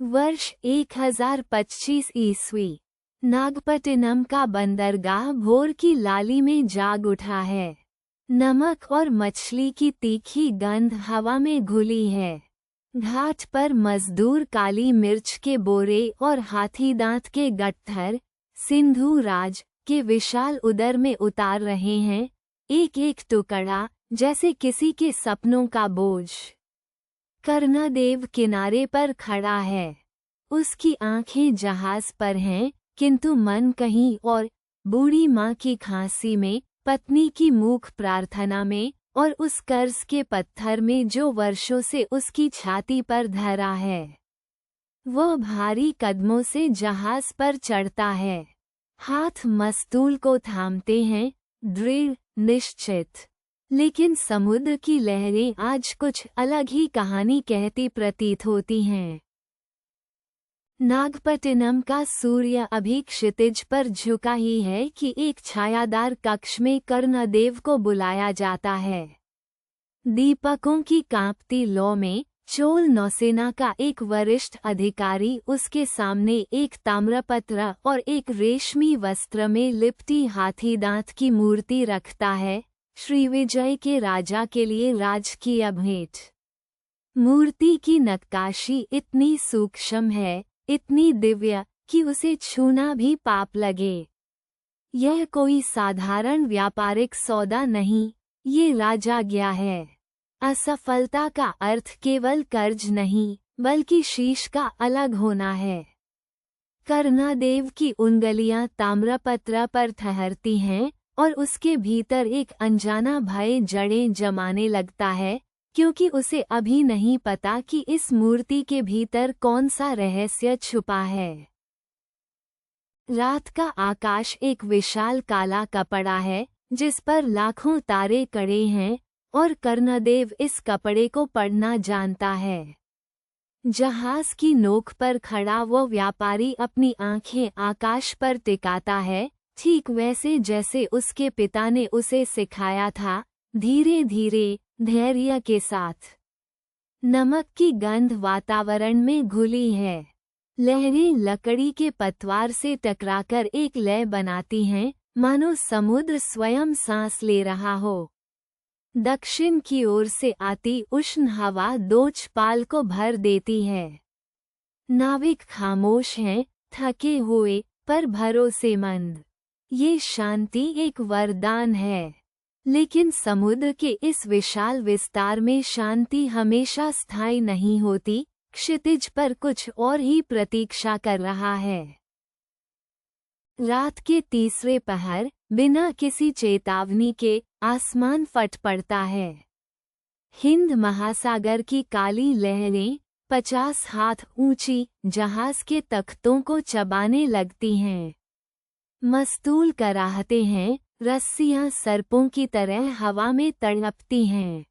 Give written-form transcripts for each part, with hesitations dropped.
वर्ष 1025 ईस्वी। नागपट्टिनम का बंदरगाह भोर की लाली में जाग उठा है। नमक और मछली की तीखी गंध हवा में घुली है। घाट पर मजदूर काली मिर्च के बोरे और हाथी दांत के गट्ठर सिंधु राज के विशाल उदर में उतार रहे हैं, एक एक टुकड़ा जैसे किसी के सपनों का बोझ। कर्णदेव किनारे पर खड़ा है। उसकी आंखें जहाज पर हैं, किंतु मन कहीं और, बूढ़ी माँ की खांसी में, पत्नी की मूक प्रार्थना में, और उस कर्ज के पत्थर में जो वर्षों से उसकी छाती पर धरा है। वह भारी कदमों से जहाज पर चढ़ता है। हाथ मस्तूल को थामते हैं, दृढ़, निश्चित। लेकिन समुद्र की लहरें आज कुछ अलग ही कहानी कहती प्रतीत होती हैं। नागपट्टिनम का सूर्य अभी क्षितिज पर झुका ही है कि एक छायादार कक्ष में कर्णदेव को बुलाया जाता है। दीपकों की कांपती लौ में चोल नौसेना का एक वरिष्ठ अधिकारी उसके सामने एक ताम्रपत्र और एक रेशमी वस्त्र में लिपटी हाथी दांत की मूर्ति रखता है, श्रीविजय के राजा के लिए राजकीय भेंट। मूर्ति की नक्काशी इतनी सूक्ष्म है, इतनी दिव्य, कि उसे छूना भी पाप लगे। यह कोई साधारण व्यापारिक सौदा नहीं, ये राजाज्ञा है। असफलता का अर्थ केवल कर्ज नहीं, बल्कि शीश का अलग होना है। कर्णदेव की उंगलियां ताम्रपत्र पर ठहरती हैं, और उसके भीतर एक अनजाना भय जड़ें जमाने लगता है, क्योंकि उसे अभी नहीं पता कि इस मूर्ति के भीतर कौन सा रहस्य छुपा है। रात का आकाश एक विशाल काला कपड़ा है, जिस पर लाखों तारे कड़े हैं, और कर्णदेव इस कपड़े को पढ़ना जानता है। जहाज की नोक पर खड़ा वो व्यापारी अपनी आंखें आकाश पर टिकाता है, ठीक वैसे जैसे उसके पिता ने उसे सिखाया था, धीरे धीरे, धैर्य के साथ। नमक की गंध वातावरण में घुली है। लहरें लकड़ी के पतवार से टकराकर एक लय बनाती हैं, मानो समुद्र स्वयं सांस ले रहा हो। दक्षिण की ओर से आती उष्ण हवा दोचपाल को भर देती है। नाविक खामोश हैं, थके हुए, पर भरोसेमंद। ये शांति एक वरदान है। लेकिन समुद्र के इस विशाल विस्तार में शांति हमेशा स्थायी नहीं होती, क्षितिज पर कुछ और ही प्रतीक्षा कर रहा है। रात के तीसरे पहर, बिना किसी चेतावनी के, आसमान फट पड़ता है। हिंद महासागर की काली लहरें 50 हाथ ऊंची जहाज के तख्तों को चबाने लगती हैं। मस्तूल कराहते हैं, रस्सियां सर्पों की तरह हवा में तड़पती हैं।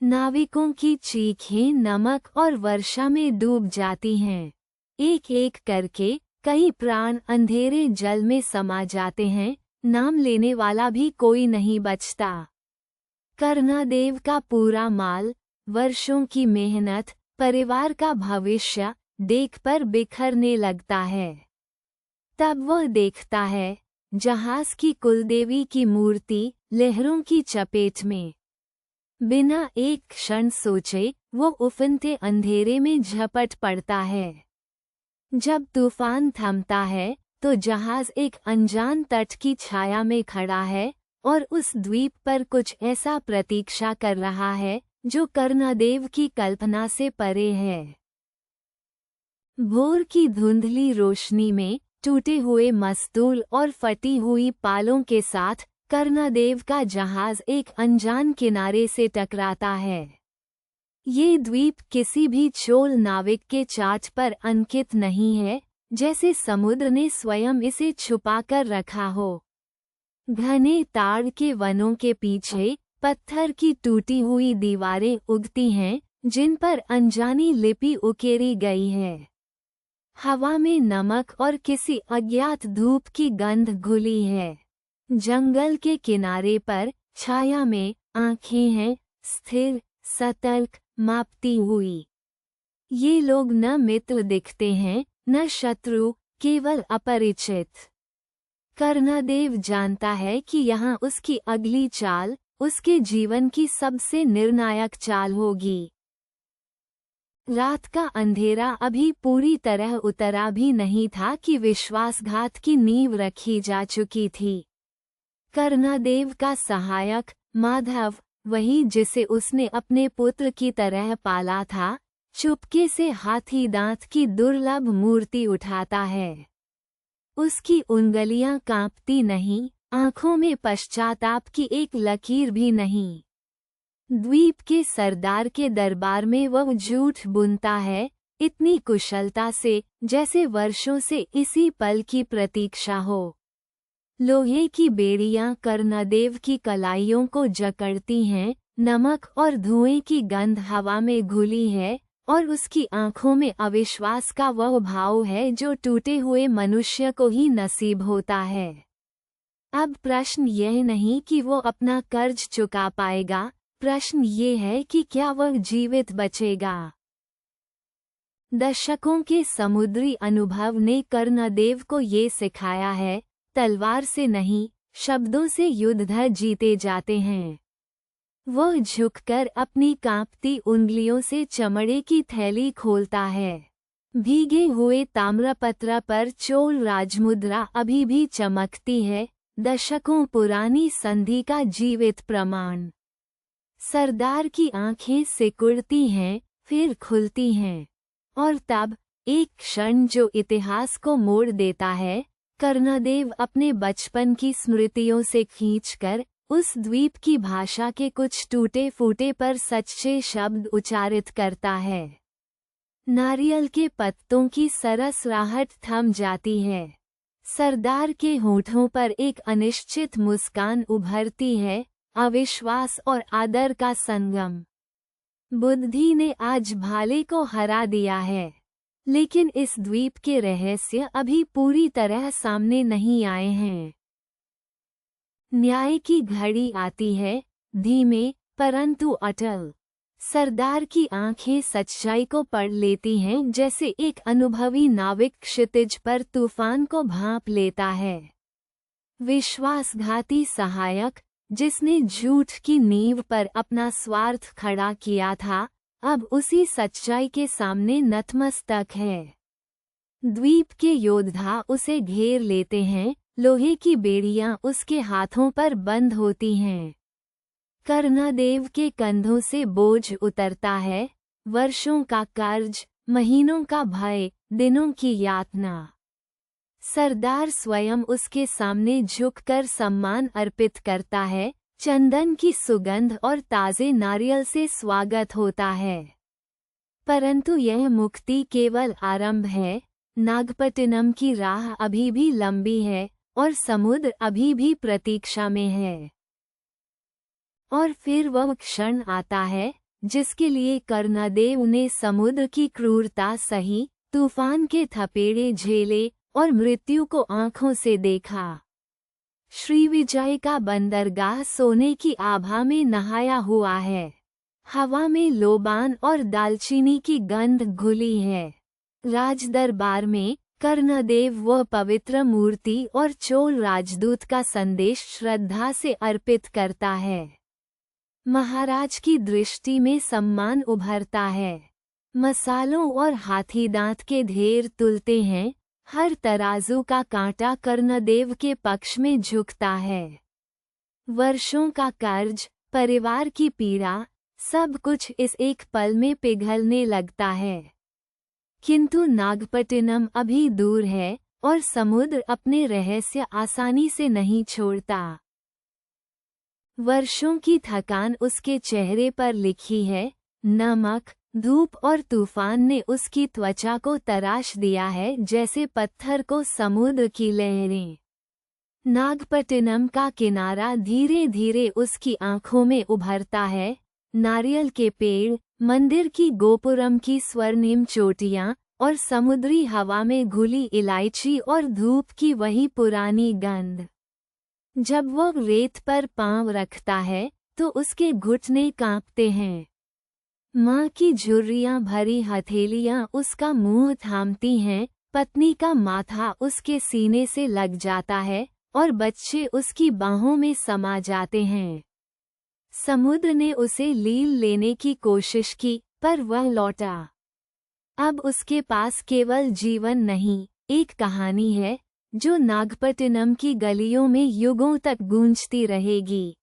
नाविकों की चीखें नमक और वर्षा में डूब जाती हैं। एक एक करके कई प्राण अंधेरे जल में समा जाते हैं, नाम लेने वाला भी कोई नहीं बचता। कर्णदेव का पूरा माल, वर्षों की मेहनत, परिवार का भविष्य, देख पर बिखरने लगता है। तब वह देखता है, जहाज की कुलदेवी की मूर्ति लहरों की चपेट में। बिना एक क्षण सोचे वो उफनते अंधेरे में झपट पड़ता है। जब तूफान थमता है, तो जहाज एक अनजान तट की छाया में खड़ा है, और उस द्वीप पर कुछ ऐसा प्रतीक्षा कर रहा है, जो कर्णदेव की कल्पना से परे है। भोर की धुंधली रोशनी में, टूटे हुए मस्तूल और फटी हुई पालों के साथ, कर्णदेव का जहाज एक अनजान किनारे से टकराता है। ये द्वीप किसी भी चोल नाविक के चार्ट पर अंकित नहीं है, जैसे समुद्र ने स्वयं इसे छुपाकर रखा हो। घने ताड़ के वनों के पीछे पत्थर की टूटी हुई दीवारें उगती हैं, जिन पर अनजानी लिपि उकेरी गई है। हवा में नमक और किसी अज्ञात धूप की गंध घुली है। जंगल के किनारे पर छाया में आंखें हैं, स्थिर, सतर्क, मापती हुई। ये लोग न मित्र दिखते हैं न शत्रु, केवल अपरिचित। कर्णदेव जानता है कि यहाँ उसकी अगली चाल उसके जीवन की सबसे निर्णायक चाल होगी। रात का अंधेरा अभी पूरी तरह उतरा भी नहीं था कि विश्वासघात की नींव रखी जा चुकी थी। कर्णदेव का सहायक माधव, वही जिसे उसने अपने पुत्र की तरह पाला था, चुपके से हाथी दांत की दुर्लभ मूर्ति उठाता है। उसकी उंगलियां कांपती नहीं, आंखों में पश्चाताप की एक लकीर भी नहीं। द्वीप के सरदार के दरबार में वह झूठ बुनता है, इतनी कुशलता से जैसे वर्षों से इसी पल की प्रतीक्षा हो। लोहे की बेड़ियां कर्णदेव की कलाइयों को जकड़ती हैं, नमक और धुएं की गंध हवा में घुली है, और उसकी आंखों में अविश्वास का वह भाव है जो टूटे हुए मनुष्य को ही नसीब होता है। अब प्रश्न यह नहीं कि वो अपना कर्ज चुका पाएगा, प्रश्न ये है कि क्या वह जीवित बचेगा। दशकों के समुद्री अनुभव ने कर्णदेव को ये सिखाया है, तलवार से नहीं, शब्दों से युद्ध जीते जाते हैं। वह झुककर अपनी कांपती उंगलियों से चमड़े की थैली खोलता है। भीगे हुए ताम्रपत्र पर चोल राजमुद्रा अभी भी चमकती है, दशकों पुरानी संधि का जीवित प्रमाण। सरदार की आंखें सिकुड़ती हैं, फिर खुलती हैं, और तब एक क्षण जो इतिहास को मोड़ देता है। कर्णदेव अपने बचपन की स्मृतियों से खींचकर उस द्वीप की भाषा के कुछ टूटे फूटे पर सच्चे शब्द उच्चारित करता है। नारियल के पत्तों की सरस राहत थम जाती है। सरदार के होठों पर एक अनिश्चित मुस्कान उभरती है, अविश्वास और आदर का संगम। बुद्धि ने आज भाले को हरा दिया है, लेकिन इस द्वीप के रहस्य अभी पूरी तरह सामने नहीं आए हैं। न्याय की घड़ी आती है, धीमे परंतु अटल। सरदार की आंखें सच्चाई को पढ़ लेती हैं, जैसे एक अनुभवी नाविक क्षितिज पर तूफान को भांप लेता है। विश्वासघाती सहायक, जिसने झूठ की नींव पर अपना स्वार्थ खड़ा किया था, अब उसी सच्चाई के सामने नतमस्तक है। द्वीप के योद्धा उसे घेर लेते हैं, लोहे की बेड़ियां उसके हाथों पर बंद होती हैं। कर्णदेव के कंधों से बोझ उतरता है, वर्षों का कर्ज, महीनों का भय, दिनों की यातना। सरदार स्वयं उसके सामने झुककर सम्मान अर्पित करता है, चंदन की सुगंध और ताजे नारियल से स्वागत होता है। परंतु यह मुक्ति केवल आरंभ है। नागपट्टिनम की राह अभी भी लंबी है, और समुद्र अभी भी प्रतीक्षा में है। और फिर वह क्षण आता है, जिसके लिए कर्णदेव ने समुद्र की क्रूरता सही, तूफान के थपेड़े झेले और मृत्यु को आंखों से देखा। श्रीविजय का बंदरगाह सोने की आभा में नहाया हुआ है। हवा में लोबान और दालचीनी की गंध घुली है। राजदरबार में कर्णदेव वह पवित्र मूर्ति और चोल राजदूत का संदेश श्रद्धा से अर्पित करता है। महाराज की दृष्टि में सम्मान उभरता है। मसालों और हाथी दांत के ढेर तुलते हैं, हर तराजू का कांटा कर्णदेव के पक्ष में झुकता है। वर्षों का कर्ज, परिवार की पीड़ा, सब कुछ इस एक पल में पिघलने लगता है। किंतु नागपट्टिनम अभी दूर है, और समुद्र अपने रहस्य आसानी से नहीं छोड़ता। वर्षों की थकान उसके चेहरे पर लिखी है, नमक, धूप और तूफान ने उसकी त्वचा को तराश दिया है, जैसे पत्थर को समुद्र की लहरें। नागपट्टिनम का किनारा धीरे धीरे उसकी आंखों में उभरता है। नारियल के पेड़, मंदिर की गोपुरम की स्वर्णिम चोटियां, और समुद्री हवा में घुली इलायची और धूप की वही पुरानी गंध। जब वो रेत पर पांव रखता है, तो उसके घुटने कांपते हैं। माँ की झुर्रियाँ भरी हथेलियाँ उसका मुंह थामती हैं, पत्नी का माथा उसके सीने से लग जाता है और बच्चे उसकी बाहों में समा जाते हैं। समुद्र ने उसे लील लेने की कोशिश की, पर वह लौटा। अब उसके पास केवल जीवन नहीं, एक कहानी है जो नागपट्टिनम की गलियों में युगों तक गूंजती रहेगी।